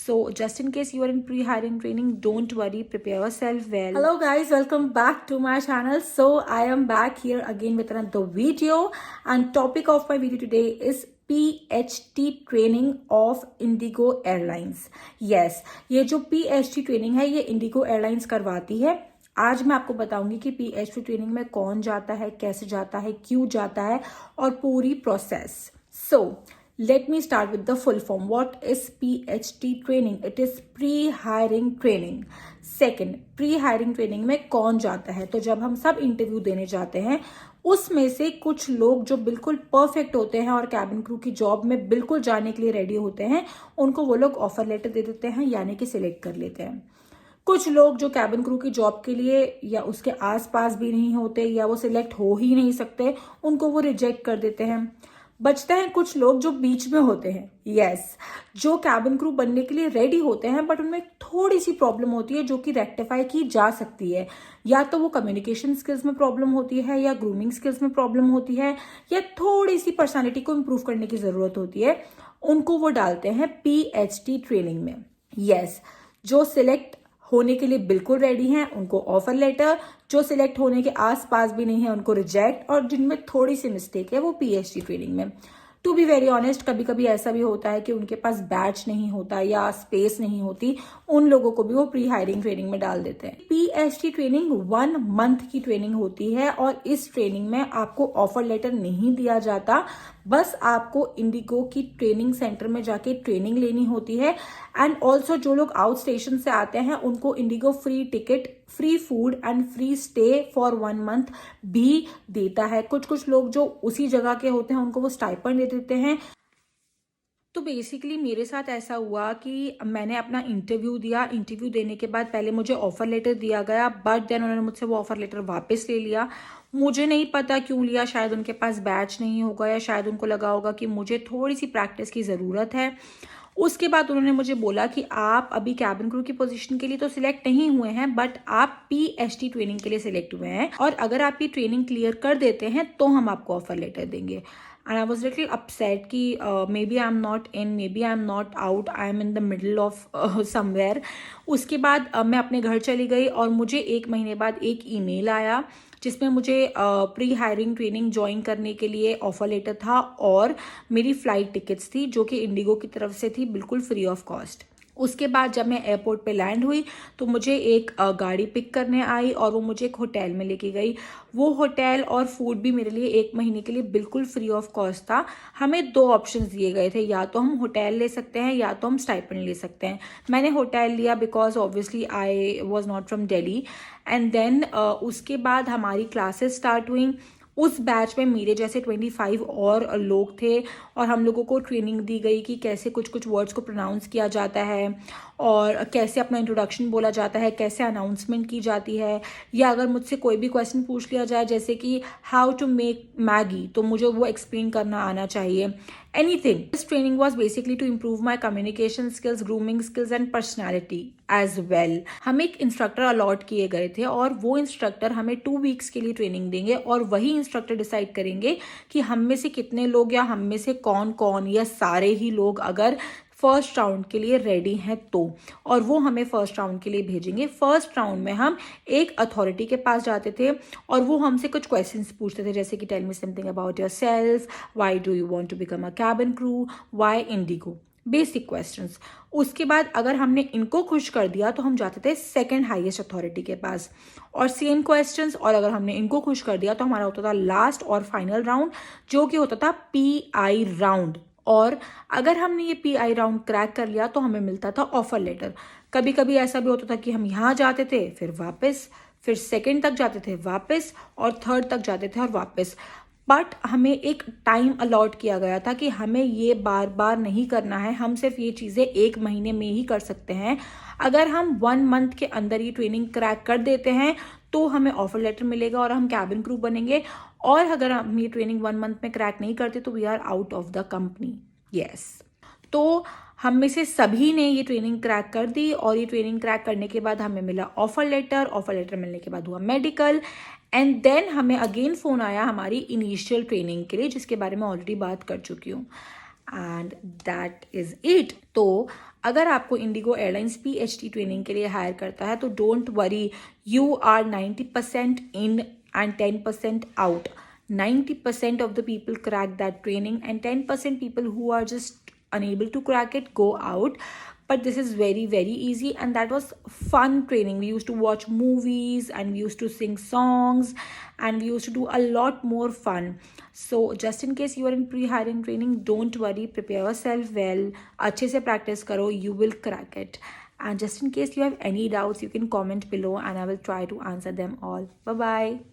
So just in case you are in pre-hiring training, don't worry, prepare yourself well. Hello guys, welcome back to my channel. So I am back here again with another video, and topic of my video today is PHT training of Indigo Airlines. Yes, ये जो PHT training है ये Indigo Airlines करवाती है. आज मैं आपको बताऊंगी कि PHT ट्रेनिंग में कौन जाता है, कैसे जाता है, क्यों जाता है और पूरी process. So let me start with the full form. What is PHT training? It is pre-hiring training. Second, pre-hiring training में कौन जाता है? तो जब हम सब इंटरव्यू देने जाते हैं उसमें से कुछ लोग जो बिल्कुल परफेक्ट होते हैं और कैबिन क्रू की जॉब में बिल्कुल जाने के लिए रेडी होते हैं, उनको वो लोग ऑफर लेटर दे देते हैं, यानी कि सिलेक्ट कर लेते हैं. कुछ लोग जो कैबिन क्रू की जॉब के लिए या उसके आसपास भी नहीं होते या वो सिलेक्ट हो ही नहीं सकते, उनको वो रिजेक्ट कर देते हैं. बचते हैं कुछ लोग जो बीच में होते हैं. यस, जो कैबिन क्रू बनने के लिए रेडी होते हैं बट उनमें थोड़ी सी प्रॉब्लम होती है जो कि रेक्टिफाई की जा सकती है. या तो वो कम्युनिकेशन स्किल्स में प्रॉब्लम होती है, या ग्रूमिंग स्किल्स में प्रॉब्लम होती है, या थोड़ी सी पर्सनालिटी को इम्प्रूव करने की जरूरत होती है. उनको वो डालते हैं PHT ट्रेनिंग में. यस, जो सिलेक्ट होने के लिए बिल्कुल रेडी हैं उनको ऑफर लेटर, जो सिलेक्ट होने के आसपास भी नहीं है उनको रिजेक्ट, और जिनमें थोड़ी सी मिस्टेक है वो PHT ट्रेनिंग में. टू बी वेरी ऑनेस्ट, कभी कभी ऐसा भी होता है कि उनके पास बैच नहीं होता या स्पेस नहीं होती, उन लोगों को भी वो प्री हायरिंग ट्रेनिंग में डाल देते हैं. PHT ट्रेनिंग 1 मंथ की ट्रेनिंग होती है और इस ट्रेनिंग में आपको ऑफर लेटर नहीं दिया जाता. बस आपको इंडिगो की ट्रेनिंग सेंटर में जाके ट्रेनिंग लेनी होती है. एंड ऑल्सो जो लोग आउट स्टेशन से आते हैं उनको Indigo free ticket, free food and free stay for 1 month भी देता है. कुछ लोग जो उसी जगह के होते हैं उनको वो स्टाइपेंड दे देते हैं. तो बेसिकली मेरे साथ ऐसा हुआ कि मैंने अपना इंटरव्यू दिया. इंटरव्यू देने के बाद पहले मुझे ऑफर लेटर दिया गया, बट देन उन्होंने मुझसे वो ऑफर लेटर वापस ले लिया. मुझे नहीं पता क्यों लिया, शायद उनके पास बैच नहीं होगा या शायद उनको लगा होगा कि मुझे थोड़ी सी प्रैक्टिस की ज़रूरत है. उसके बाद उन्होंने मुझे बोला कि आप अभी कैबिन क्रू की पोजीशन के लिए तो सिलेक्ट नहीं हुए हैं, बट आप PHT ट्रेनिंग के लिए सिलेक्ट हुए हैं, और अगर आप ये ट्रेनिंग क्लियर कर देते हैं तो हम आपको ऑफर लेटर देंगे. And I was little upset कि maybe I'm not in, maybe I'm not out, I'm in the middle of somewhere. उसके बाद मैं अपने घर चली गई और मुझे 1 महीने बाद एक ईमेल आया जिसमें मुझे प्री हायरिंग ट्रेनिंग ज्वाइन करने के लिए ऑफर लेटर था और मेरी फ्लाइट टिकट्स थी जो कि इंडिगो की तरफ से थी, बिल्कुल फ्री ऑफ कॉस्ट. उसके बाद जब मैं एयरपोर्ट पे लैंड हुई तो मुझे एक गाड़ी पिक करने आई और वो मुझे एक होटल में लेके गई. वो होटल और फूड भी मेरे लिए 1 महीने के लिए बिल्कुल फ्री ऑफ कॉस्ट था. हमें 2 ऑप्शंस दिए गए थे, या तो हम होटल ले सकते हैं या तो हम स्टाइपेंड ले सकते हैं. मैंने होटल लिया because obviously I was not from Delhi. And then उसके बाद हमारी क्लासेस स्टार्ट हुई. उस बैच में मेरे जैसे 25 और लोग थे और हम लोगों को ट्रेनिंग दी गई कि कैसे कुछ वर्ड्स को प्रोनाउंस किया जाता है और कैसे अपना इंट्रोडक्शन बोला जाता है, कैसे अनाउंसमेंट की जाती है, या अगर मुझसे कोई भी क्वेश्चन पूछ लिया जाए जैसे कि हाउ टू मेक मैगी, तो मुझे वो एक्सप्लेन करना आना चाहिए. Anything. This training was basically to improve my communication skills, grooming skills and personality as well. हमें एक इंस्ट्रक्टर अलॉट किए गए थे और वो इंस्ट्रक्टर हमें 2 वीक्स के लिए ट्रेनिंग देंगे और वही इंस्ट्रक्टर डिसाइड करेंगे कि हम में से कितने लोग या हम में से कौन कौन या सारे ही लोग अगर फर्स्ट राउंड के लिए रेडी हैं तो, और वो हमें फर्स्ट राउंड के लिए भेजेंगे. फर्स्ट राउंड में हम एक अथॉरिटी के पास जाते थे और वो हमसे कुछ क्वेश्चंस पूछते थे जैसे कि tell me something about yourself, why do you want to become a cabin crew, why IndiGo, basic questions. उसके बाद अगर हमने इनको खुश कर दिया तो हम जाते थे सेकंड हाईएस्ट अथॉरिटी के पास और सेम क्वेश्चंस, और अगर हमने इनको खुश कर दिया तो हमारा होता था लास्ट और फाइनल राउंड जो कि होता था PI राउंड. और अगर हमने ये PI राउंड क्रैक कर लिया तो हमें मिलता था ऑफर लेटर. कभी कभी ऐसा भी होता था कि हम यहाँ जाते थे फिर वापस, फिर सेकंड तक जाते थे वापस, और थर्ड तक जाते थे और वापस. बट हमें एक टाइम अलॉट किया गया था कि हमें ये बार बार नहीं करना है, हम सिर्फ ये चीज़ें 1 महीने में ही कर सकते हैं. अगर हम 1 मंथ के अंदर ये ट्रेनिंग क्रैक कर देते हैं तो हमें ऑफर लेटर मिलेगा और हम कैबिन क्रू बनेंगे, और अगर हम ये ट्रेनिंग 1 मंथ में क्रैक नहीं करते तो we are out of the company. Yes, तो हम में से सभी ने ये ट्रेनिंग क्रैक कर दी और ये ट्रेनिंग क्रैक करने के बाद हमें मिला ऑफर लेटर. ऑफर लेटर मिलने के बाद हुआ मेडिकल, एंड देन हमें अगेन फ़ोन आया हमारी इनिशियल ट्रेनिंग के लिए जिसके बारे में ऑलरेडी बात कर चुकी हूँ. And that is it. तो अगर आपको इंडिगो एयरलाइंस PhD ट्रेनिंग के लिए हायर करता है तो don't worry, you are 90% in and 10% out. 90% of the people crack that training and 10% people who are just unable to crack it go out. But this is very, very easy, and that was fun training. We used to watch movies and we used to sing songs and we used to do a lot more fun. So just in case you are in pre-hiring training, don't worry, prepare yourself well, अच्छे से practice करो, you will crack it. And just in case you have any doubts, you can comment below and I will try to answer them all. Bye bye.